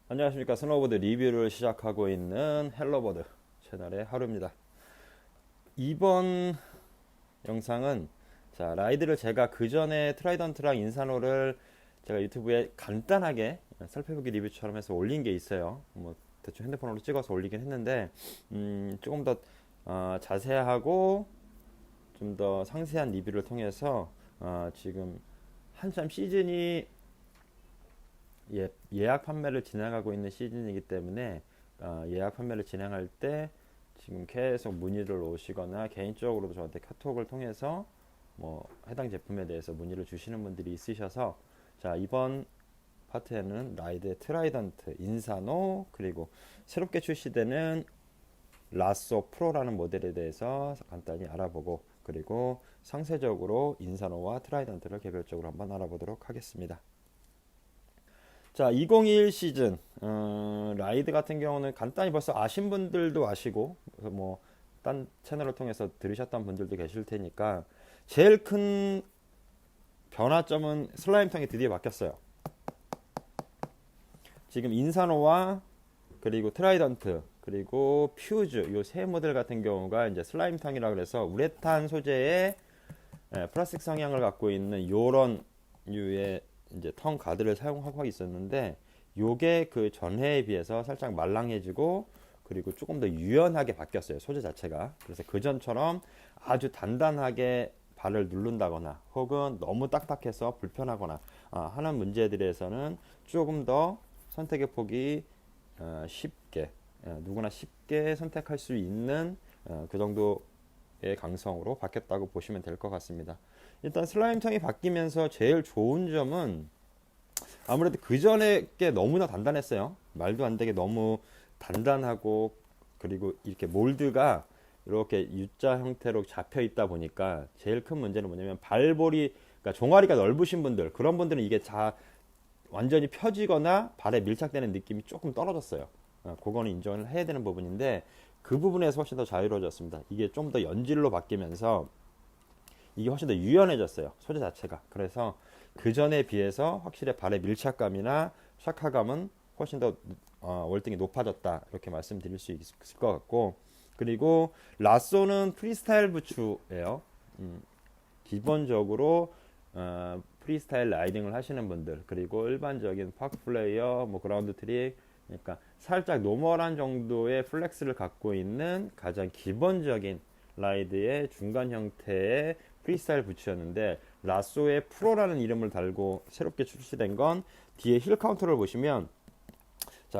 안녕하십니까. 스노우보드 리뷰를 시작하고 있는 헬로보드 채널의 하루입니다. 이번 영상은 라이드를 제가 그 전에 트라이던트랑 인사노를 제가 유튜브에 간단하게 살펴보기 리뷰처럼 해서 올린 게 있어요. 뭐 대충 핸드폰으로 찍어서 올리긴 했는데 조금 더 자세하고 좀 더 상세한 리뷰를 통해서 지금 한참 시즌이 예약 판매를 진행하고 있는 시즌이기 때문에 예약 판매를 진행할 때 지금 계속 문의를 오시거나 개인적으로도 저한테 카톡을 통해서 뭐 해당 제품에 대해서 문의를 주시는 분들이 있으셔서 이번 파트에는 라이드의 트라이던트, 인사노 그리고 새롭게 출시되는 라쏘 프로라는 모델에 대해서 간단히 알아보고 그리고 상세적으로 인사노와 트라이던트를 개별적으로 한번 알아보도록 하겠습니다. 2021 시즌 라이드 같은 경우는 간단히 벌써 아신 분들도 아시고 뭐 딴 채널을 통해서 들으셨던 분들도 계실 테니까 제일 큰 변화점은 슬라임탕이 드디어 바뀌었어요. 지금 인사노와 그리고 트라이던트 그리고 퓨즈 요 세 모델 같은 경우가 이제 슬라임탕이라 그래서 우레탄 소재의 플라스틱 성향을 갖고 있는 요런 류의 이제 텅 가드를 사용하고 있었는데 요게 그 전해에 비해서 살짝 말랑해지고 그리고 조금 더 유연하게 바뀌었어요. 소재 자체가. 그래서 그 전처럼 아주 단단하게 발을 누른다거나 혹은 너무 딱딱해서 불편하거나 하는 문제들에서는 조금 더 선택의 폭이 쉽게 누구나 쉽게 선택할 수 있는 그 정도의 강성으로 바뀌었다고 보시면 될 것 같습니다. 일단 슬라임탕이 바뀌면서 제일 좋은 점은 아무래도 그 전에 게 너무나 단단했어요. 말도 안 되게 너무 단단하고 그리고 이렇게 몰드가 이렇게 U자 형태로 잡혀 있다 보니까 제일 큰 문제는 뭐냐면 발볼이 그러니까 종아리가 넓으신 분들 그런 분들은 이게 완전히 펴지거나 발에 밀착되는 느낌이 조금 떨어졌어요. 그거는 인정을 해야 되는 부분인데 그 부분에서 훨씬 더 자유로워졌습니다. 이게 좀 더 연질로 바뀌면서 이게 훨씬 더 유연해졌어요. 소재 자체가. 그래서 그 전에 비해서 확실히 발의 밀착감이나 샤카감은 훨씬 더 월등히 높아졌다. 이렇게 말씀드릴 수 있을 것 같고 그리고 라쏘는 프리스타일 부츠예요. 기본적으로 프리스타일 라이딩을 하시는 분들 그리고 일반적인 파크 플레이어, 뭐 그라운드 트릭 그러니까 살짝 노멀한 정도의 플렉스를 갖고 있는 가장 기본적인 라이드의 중간 형태의 프리스타일 부츠였는데 라쏘의 프로라는 이름을 달고 새롭게 출시된 건 뒤에 힐 카운터를 보시면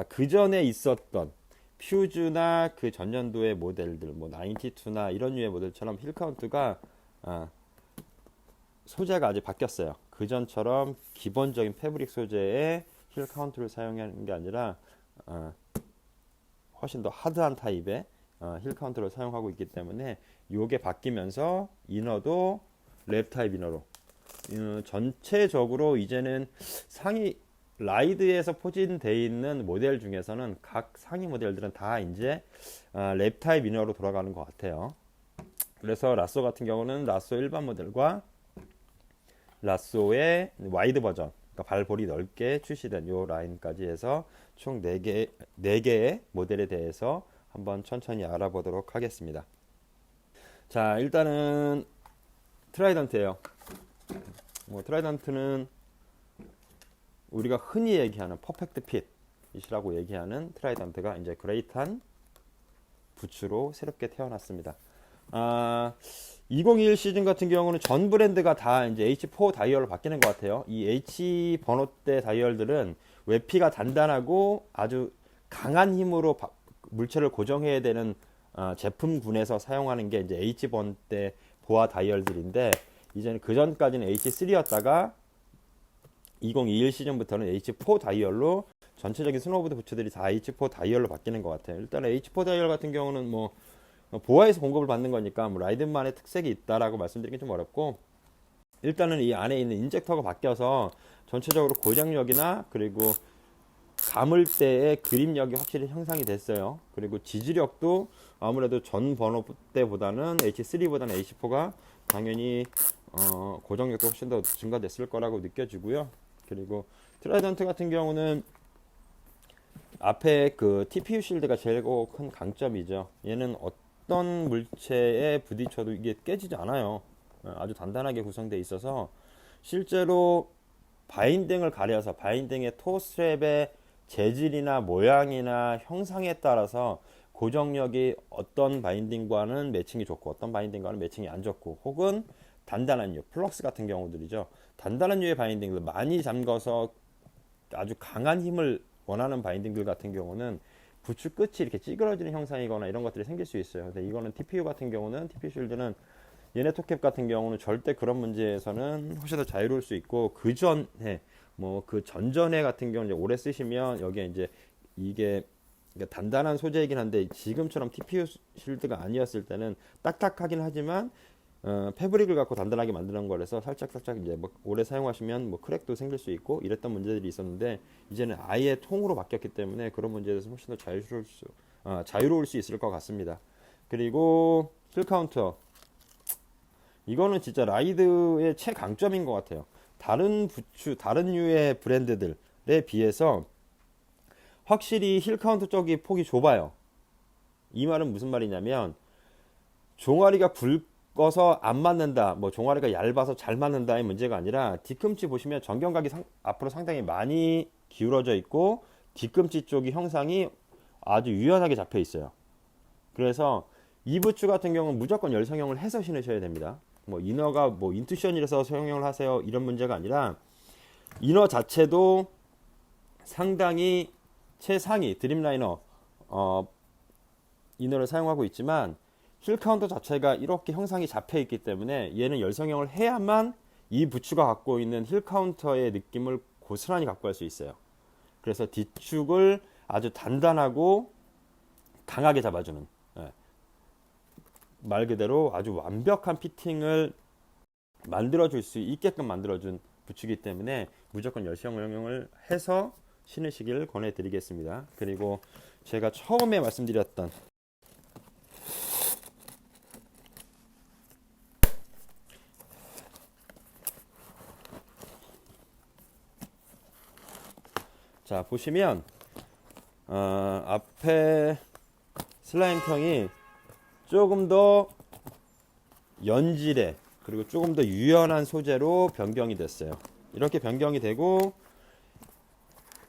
그 전에 있었던 퓨즈나 그 전년도의 모델들 뭐 92나 이런 류의 모델처럼 힐 카운트가 소재가 아직 바뀌었어요. 그 전처럼 기본적인 패브릭 소재의 힐 카운트를 사용하는 게 아니라 훨씬 더 하드한 타입의 힐 카운트를 사용하고 있기 때문에 이게 바뀌면서 이너도 랩 타입 이너로 전체적으로 이제는 상위 라이드에서 포진되어 있는 모델 중에서는 각 상위 모델들은 다 이제 랩 타입 이너로 돌아가는 것 같아요. 그래서 라쏘 같은 경우는 라쏘 일반 모델과 라쏘의 와이드 버전 그러니까 발볼이 넓게 출시된 요 라인까지 해서 총 4개의 모델에 대해서 한번 천천히 알아보도록 하겠습니다. 일단은 트라이던트예요. 트라이던트는 우리가 흔히 얘기하는 퍼펙트 핏이라고 얘기하는 트라이던트가 이제 그레이트한 부츠로 새롭게 태어났습니다. 2021 시즌 같은 경우는 전 브랜드가 다 이제 H4 다이얼로 바뀌는 것 같아요. 이 H 번호대 다이얼들은 외피가 단단하고 아주 강한 힘으로 물체를 고정해야 되는 제품군에서 사용하는 게 이제 H 번대 보아 다이얼들인데 이제는 그 전까지는 H3였다가 2021 시즌부터는 H4 다이얼로 전체적인 스노우보드 부츠들이 다 H4 다이얼로 바뀌는 것 같아요. 일단 H4 다이얼 같은 경우는 뭐 보아에서 공급을 받는 거니까 뭐 라이든만의 특색이 있다라고 말씀드리기 좀 어렵고 일단은 이 안에 있는 인젝터가 바뀌어서 전체적으로 고장력이나 그리고 감을 때의 그립력이 확실히 향상이 됐어요. 그리고 지지력도 아무래도 전 번호 때보다는 H3보다는 H4가 당연히 고정력도 훨씬 더 증가됐을 거라고 느껴지고요. 그리고 트라이던트 같은 경우는 앞에 그 TPU 실드가 제일 큰 강점이죠. 얘는 어떤 물체에 부딪혀도 이게 깨지지 않아요. 아주 단단하게 구성되어 있어서 실제로 바인딩을 가려서 바인딩의 토 스트랩의 재질이나 모양이나 형상에 따라서 고정력이 어떤 바인딩과는 매칭이 좋고 어떤 바인딩과는 매칭이 안 좋고, 혹은 단단한 유, 플럭스 같은 경우들이죠. 단단한 유의 바인딩들 많이 잠궈서 아주 강한 힘을 원하는 바인딩들 같은 경우는 부츠 끝이 이렇게 찌그러지는 형상이거나 이런 것들이 생길 수 있어요. 근데 이거는 TPU 같은 경우는, TPU 쉴드는 얘네 토캡 같은 경우는 절대 그런 문제에서는 훨씬 더 자유로울 수 있고, 그 전에 뭐 그 전전에 같은 경우는 이제 오래 쓰시면 여기에 이제 이게 단단한 소재이긴 한데, 지금처럼 TPU 쉴드가 아니었을 때는 딱딱하긴 하지만 패브릭을 갖고 단단하게 만드는 거라서 살짝 이제 뭐 오래 사용하시면 뭐 크랙도 생길 수 있고 이랬던 문제들이 있었는데, 이제는 아예 통으로 바뀌었기 때문에 그런 문제에 대해서 훨씬 더 자유로울 수 있을 것 같습니다. 그리고 힐 카운터, 이거는 진짜 라이드의 최강점인 것 같아요. 다른 부츠, 다른 류의 브랜드들에 비해서 확실히 힐 카운터 쪽이 폭이 좁아요. 이 말은 무슨 말이냐면, 종아리가 굵어서 안 맞는다, 뭐 종아리가 얇아서 잘 맞는다의 문제가 아니라, 뒤꿈치 보시면 전경각이 앞으로 상당히 많이 기울어져 있고 뒤꿈치 쪽이 형상이 아주 유연하게 잡혀 있어요. 그래서 이 부츠 같은 경우는 무조건 열성형을 해서 신으셔야 됩니다. 뭐 이너가 뭐 인투션이라서 성형을 하세요 이런 문제가 아니라, 이너 자체도 상당히 최상위 드림라이너 이너를 사용하고 있지만, 힐 카운터 자체가 이렇게 형상이 잡혀 있기 때문에 얘는 열성형을 해야만 이 부츠가 갖고 있는 힐 카운터의 느낌을 고스란히 갖고 갈 수 있어요. 그래서 뒤축을 아주 단단하고 강하게 잡아주는, 말 그대로 아주 완벽한 피팅을 만들어줄 수 있게끔 만들어준 부츠이기 때문에 무조건 열성형을 해서 신으시길 권해드리겠습니다. 그리고 제가 처음에 말씀드렸던 자 보시면 앞에 슬라임통이 조금 더 연질의, 그리고 조금 더 유연한 소재로 변경이 됐어요. 이렇게 변경이 되고,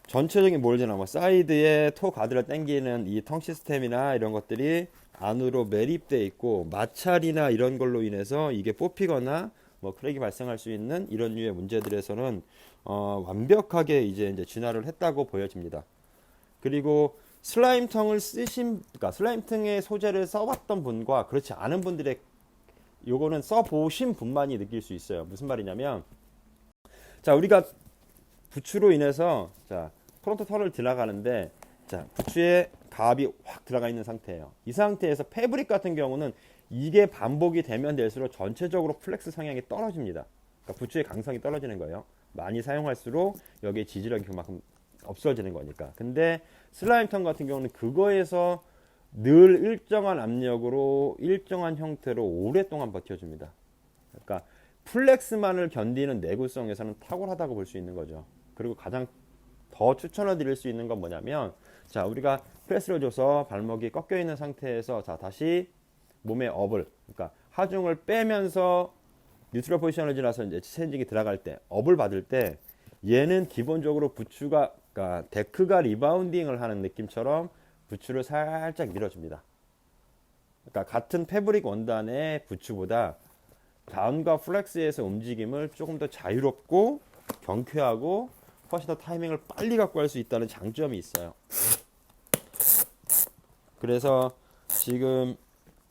전체적인 몰드나 뭐 사이드에 토 가드를 당기는 이 텅 시스템이나 이런 것들이 안으로 매립되어 있고, 마찰이나 이런 걸로 인해서 이게 뽑히거나 뭐 크랙이 발생할 수 있는 이런 류의 문제들에서는 완벽하게 이제 진화를 했다고 보여집니다. 그리고 슬라임텅을 그러니까 슬라임텅의 소재를 써봤던 분과 그렇지 않은 분들의, 요거는 써보신 분만이 느낄 수 있어요. 무슨 말이냐면, 자 우리가 부츠로 인해서 자 프론트 턴을 지나가는데, 자 부츠에 가압이 확 들어가 있는 상태예요. 이 상태에서 패브릭 같은 경우는 이게 반복이 되면 될수록 전체적으로 플렉스 성향이 떨어집니다. 그러니까 부츠의 강성이 떨어지는 거예요. 많이 사용할수록 여기에 지지력이 그만큼 없어지는 거니까. 근데 슬라임턴 같은 경우는 그거에서 늘 일정한 압력으로 일정한 형태로 오랫동안 버텨줍니다. 그러니까 플렉스만을 견디는 내구성에서는 탁월하다고 볼 수 있는 거죠. 그리고 가장 더 추천을 드릴 수 있는 건 뭐냐면, 자 우리가 프레스를 줘서 발목이 꺾여 있는 상태에서 자 다시 몸의 업을, 그러니까 하중을 빼면서 뉴트럴 포지션을 지나서 이제 체인징이 들어갈 때 업을 받을 때, 얘는 기본적으로 부츠가, 그러니까 데크가 리바운딩을 하는 느낌처럼 부츠를 살짝 밀어줍니다. 그러니까 같은 패브릭 원단의 부츠보다 다운과 플렉스에서 움직임을 조금 더 자유롭고 경쾌하고 훨씬 더 타이밍을 빨리 갖고 갈 수 있다는 장점이 있어요. 그래서 지금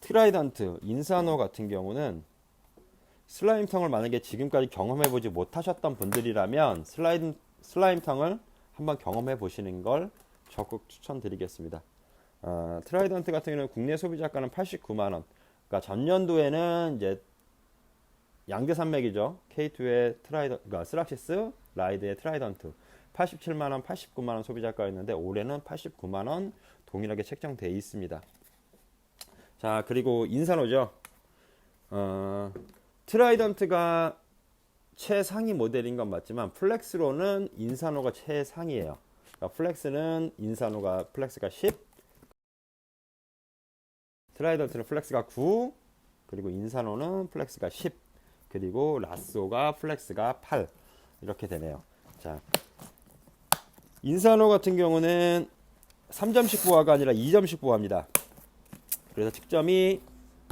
트라이던트, 인사노 같은 경우는 슬라임텅을 만약에 지금까지 경험해보지 못하셨던 분들이라면 슬라임텅을 한번 경험해 보시는 걸 적극 추천드리겠습니다. 트라이던트 같은 경우는 국내 소비자가는 89만원. 그러니까 전년도에는 이제 양대 산맥이죠. K2의 그러니까 스락시스, 라이드의 트라이던트 87만원, 89만원 소비자가였는데 올해는 89만원 동일하게 책정되어 있습니다. 자 그리고 인사노죠. 트라이던트가 최상위 모델인 건 맞지만 플렉스로는 인사노가 최상위예요. 그러니까 플렉스는 인사노가 플렉스가 10, 트라이던트는 플렉스가 9, 그리고 인사노는 플렉스가 10, 그리고 라쏘가 플렉스가 8 이렇게 되네요. 자, 인사노 같은 경우는 3점씩 보아가 아니라 2점씩 보아입니다. 그래서 측점이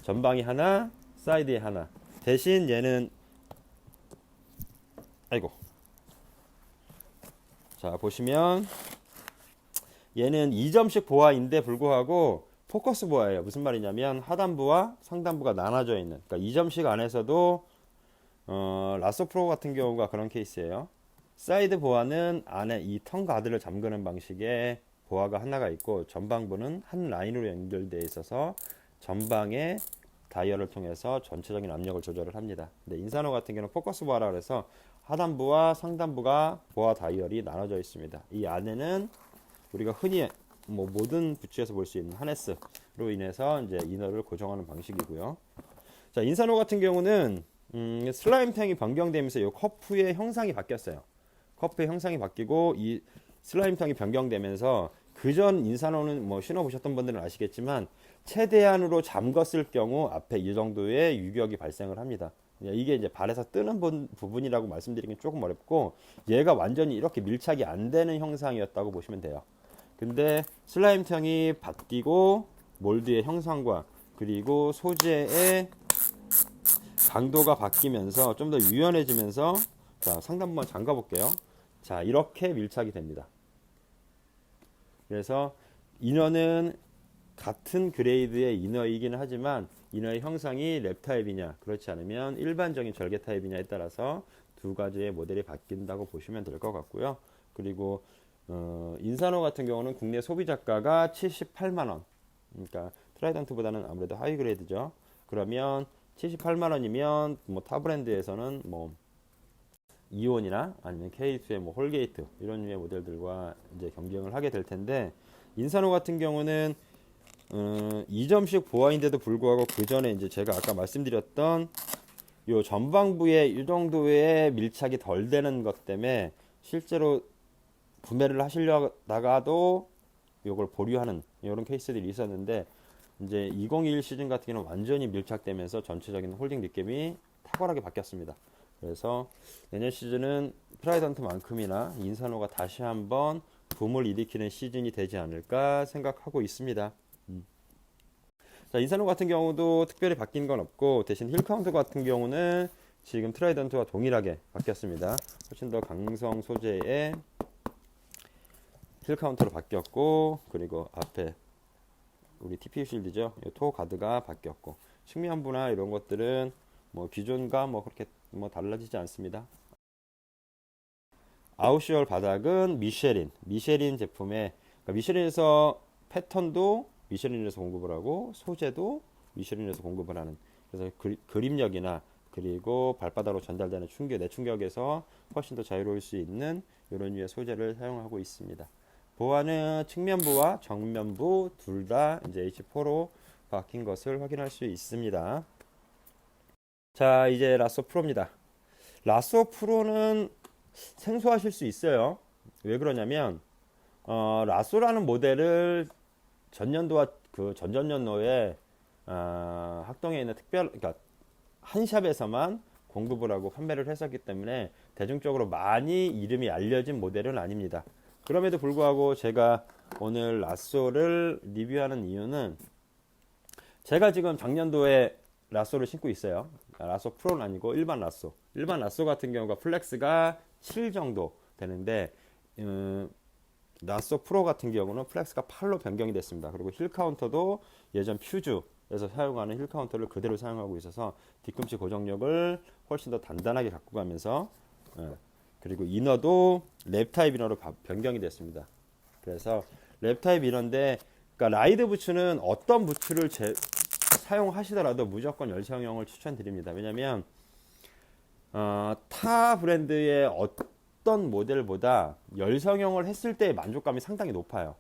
전방이 하나, 사이드에 하나. 대신 얘는 아이고. 자, 보시면 얘는 2점씩 보아인데 불구하고 포커스 보아예요. 무슨 말이냐면 하단부와 상단부가 나눠져 있는. 그러니까 2점씩 안에서도 라쏘 프로 같은 경우가 그런 케이스예요. 사이드 보아는 안에 이 턴 가드를 잠그는 방식의 보아가 하나가 있고 전방부는 한 라인으로 연결되어 있어서 전방에 다이얼을 통해서 전체적인 압력을 조절을 합니다. 근데 인사노 같은 경우는 포커스 보아라 그래서 하단부와 상단부가 보아 다이얼이 나눠져 있습니다. 이 안에는 우리가 흔히 모든 부츠에서 볼 수 있는 하네스로 인해서 이제 이너를 고정하는 방식이고요. 자, 인사노 같은 경우는 슬라임 탱이 변경되면서 이 커프의 형상이 바뀌었어요. 커프의 형상이 바뀌고 이 슬라임 탱이 변경되면서 그전 인사노는 뭐 신어보셨던 분들은 아시겠지만 최대한으로 잠궜을 경우 앞에 이 정도의 유격이 발생을 합니다. 이게 이제 발에서 뜨는 부분이라고 말씀드리긴 조금 어렵고 얘가 완전히 이렇게 밀착이 안 되는 형상이었다고 보시면 돼요. 근데 슬라임 탱이 바뀌고 몰드의 형상과 그리고 소재의 강도가 바뀌면서 좀 더 유연해지면서 자, 상단부만 잠가 볼게요. 자, 이렇게 밀착이 됩니다. 그래서 이너는 같은 그레이드의 이너이기는 하지만 이너의 형상이 랩 타입이냐 그렇지 않으면 일반적인 절개 타입이냐에 따라서 두 가지의 모델이 바뀐다고 보시면 될 것 같고요. 그리고 인사노 같은 경우는 국내 소비자가가 78만원, 그러니까 트라이던트보다는 아무래도 하이 그레이드죠. 그러면 78만원이면 뭐 타 브랜드에서는 뭐 이온이나 아니면 K2의 뭐 홀게이트 이런 류의 모델들과 이제 경쟁을 하게 될 텐데 인사노 같은 경우는 2점씩 보아인데도 불구하고 그 전에 이제 제가 아까 말씀드렸던 요 전방부에 이 정도의 밀착이 덜 되는 것 때문에 실제로 구매를 하시려다가도 요걸 보류하는 이런 케이스들이 있었는데 이제 2021 시즌 같은 경우는 완전히 밀착되면서 전체적인 홀딩 느낌이 탁월하게 바뀌었습니다. 그래서 내년 시즌은 트라이던트만큼이나 인사노가 다시 한번 붐을 일으키는 시즌이 되지 않을까 생각하고 있습니다. 자, 인사노 같은 경우도 특별히 바뀐 건 없고 대신 힐 카운터 같은 경우는 지금 트라이던트와 동일하게 바뀌었습니다. 훨씬 더 강성 소재의 힐 카운터로 바뀌었고 그리고 앞에 우리 TPU 실드죠. 토 가드가 바뀌었고 측면부나 이런 것들은 뭐 기존과 뭐 그렇게 뭐 달라지지 않습니다. 아웃시얼 바닥은 미쉐린 제품의 그러니까 미쉐린에서 패턴도 미쉐린에서 공급을 하고 소재도 미쉐린에서 공급을 하는 그래서 그립력이나 그리고 발바닥으로 전달되는 충격, 내충격에서 훨씬 더 자유로울 수 있는 이런 류의 소재를 사용하고 있습니다. 보아는 측면부와 정면부 둘 다 이제 H4로 바뀐 것을 확인할 수 있습니다. 자, 이제 라쏘 프로입니다. 라쏘 프로는 생소하실 수 있어요. 왜 그러냐면 라쏘라는 모델을 전년도와 그 전전년도에 학동에 있는 그러니까 한 샵에서만 공급을 하고 판매를 했었기 때문에 대중적으로 많이 이름이 알려진 모델은 아닙니다. 그럼에도 불구하고 제가 오늘 라쏘를 리뷰하는 이유는 제가 지금 작년도에 라쏘를 신고 있어요. 라쏘 프로는 아니고 일반 라쏘. 일반 라쏘 같은 경우가 플렉스가 7 정도 되는데 라쏘 프로 같은 경우는 플렉스가 8로 변경이 됐습니다. 그리고 힐 카운터도 예전 퓨즈에서 사용하는 힐 카운터를 그대로 사용하고 있어서 뒤꿈치 고정력을 훨씬 더 단단하게 갖고 가면서 그리고 이너도 랩 타입 이너로 변경이 됐습니다. 그래서 랩 타입 이너인데 그러니까 라이드 부츠는 어떤 부츠를 사용하시더라도 무조건 열성형을 추천드립니다. 왜냐면 타 브랜드의 어떤 모델보다 열성형을 했을 때의 만족감이 상당히 높아요.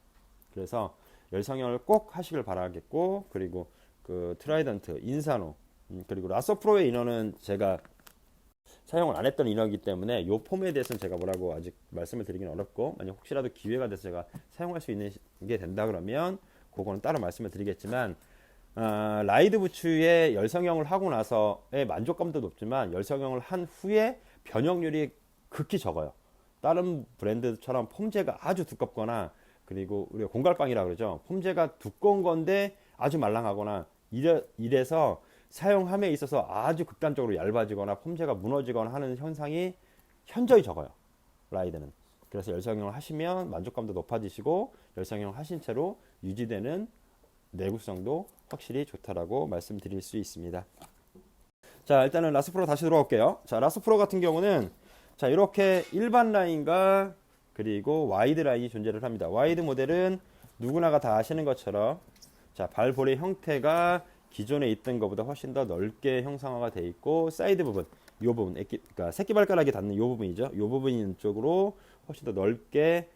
그래서 열성형을 꼭 하시길 바라겠고 그리고 그 트라이던트, 인사노 그리고 라쏘 프로의 이너는 제가 사용을 안 했던 인어이기 때문에 이 폼에 대해서는 제가 뭐라고 아직 말씀을 드리긴 어렵고, 만약 혹시라도 기회가 돼서 제가 사용할 수 있는 게 된다 그러면 그거는 따로 말씀을 드리겠지만, 라이드 부츠의 열성형을 하고 나서의 만족감도 높지만 열성형을 한 후에 변형률이 극히 적어요. 다른 브랜드처럼 폼재가 아주 두껍거나, 그리고 우리가 공갈빵이라 그러죠. 폼재가 두꺼운 건데 아주 말랑하거나 이래서 사용함에 있어서 아주 극단적으로 얇아지거나 폼재가 무너지거나 하는 현상이 현저히 적어요, 라이드는. 그래서 열성형을 하시면 만족감도 높아지시고 열성형 하신 채로 유지되는 내구성도 확실히 좋다라고 말씀드릴 수 있습니다. 자, 일단은 라스프로 다시 들어올게요. 자, 라스프로 같은 경우는 자, 이렇게 일반 라인과 그리고 와이드 라인이 존재를 합니다. 와이드 모델은 누구나가 다 아시는 것처럼 자, 발볼의 형태가 기존에 있던 것보다 훨씬 더 넓게 형상화가 되어 있고, 사이드 부분, 이 부분, 그러니까 새끼발가락이 닿는 이 부분이죠. 이 부분이 있는 쪽으로 훨씬 더 넓게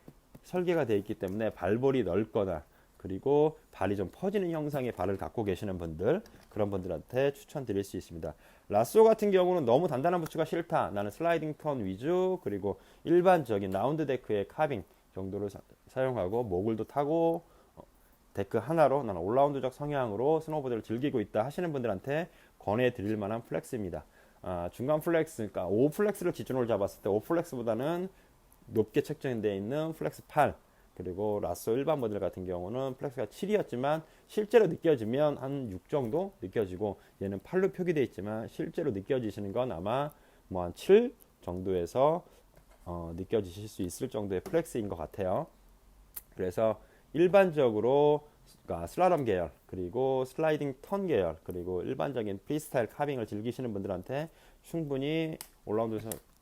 설계가 되어 있기 때문에 발볼이 넓거나 그리고 발이 좀 퍼지는 형상의 발을 갖고 계시는 분들, 그런 분들한테 추천드릴 수 있습니다. 라쏘 같은 경우는 너무 단단한 부츠가 싫다, 나는 슬라이딩 턴 위주 그리고 일반적인 라운드 데크의 카빙 정도를 사용하고 모글도 타고 데크 하나로 나는 올라운드적 성향으로 스노보드를 즐기고 있다 하시는 분들한테 권해드릴 만한 플렉스입니다. 중간 플렉스, 그러니까 5 플렉스를 기준으로 잡았을 때 5 플렉스보다는 높게 책정되어 있는 플렉스 8, 그리고 라쏘 일반 모델 같은 경우는 플렉스가 7이었지만 실제로 느껴지면 한 6 정도 느껴지고, 얘는 8로 표기되어 있지만 실제로 느껴지시는 건 아마 뭐 한 7 정도에서 느껴지실 수 있을 정도의 플렉스인 것 같아요. 그래서 일반적으로 그러니까 슬라럼 계열, 그리고 슬라이딩 턴 계열, 그리고 일반적인 프리스타일 카빙을 즐기시는 분들한테 충분히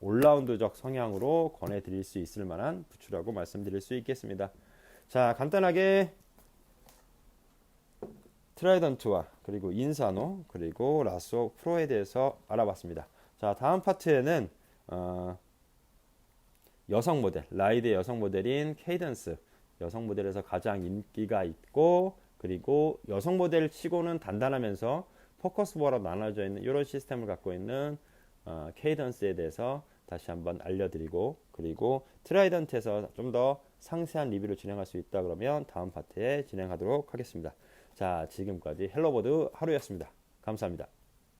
올라운드적 성향으로 권해드릴 수 있을 만한 부츠라고 말씀드릴 수 있겠습니다. 자, 간단하게 트라이던트와 그리고 인사노 그리고 라쏘 프로에 대해서 알아봤습니다. 자, 다음 파트에는 여성 모델, 라이드의 여성 모델인 케이던스, 여성 모델에서 가장 인기가 있고, 그리고 여성 모델 치고는 단단하면서 포커스보어로 나눠져 있는 이런 시스템을 갖고 있는 케이던스에 대해서 다시 한번 알려드리고, 그리고 트라이던트에서 좀 더 상세한 리뷰를 진행할 수 있다 그러면 다음 파트에 진행하도록 하겠습니다. 자, 지금까지 헬로버드 하루였습니다. 감사합니다.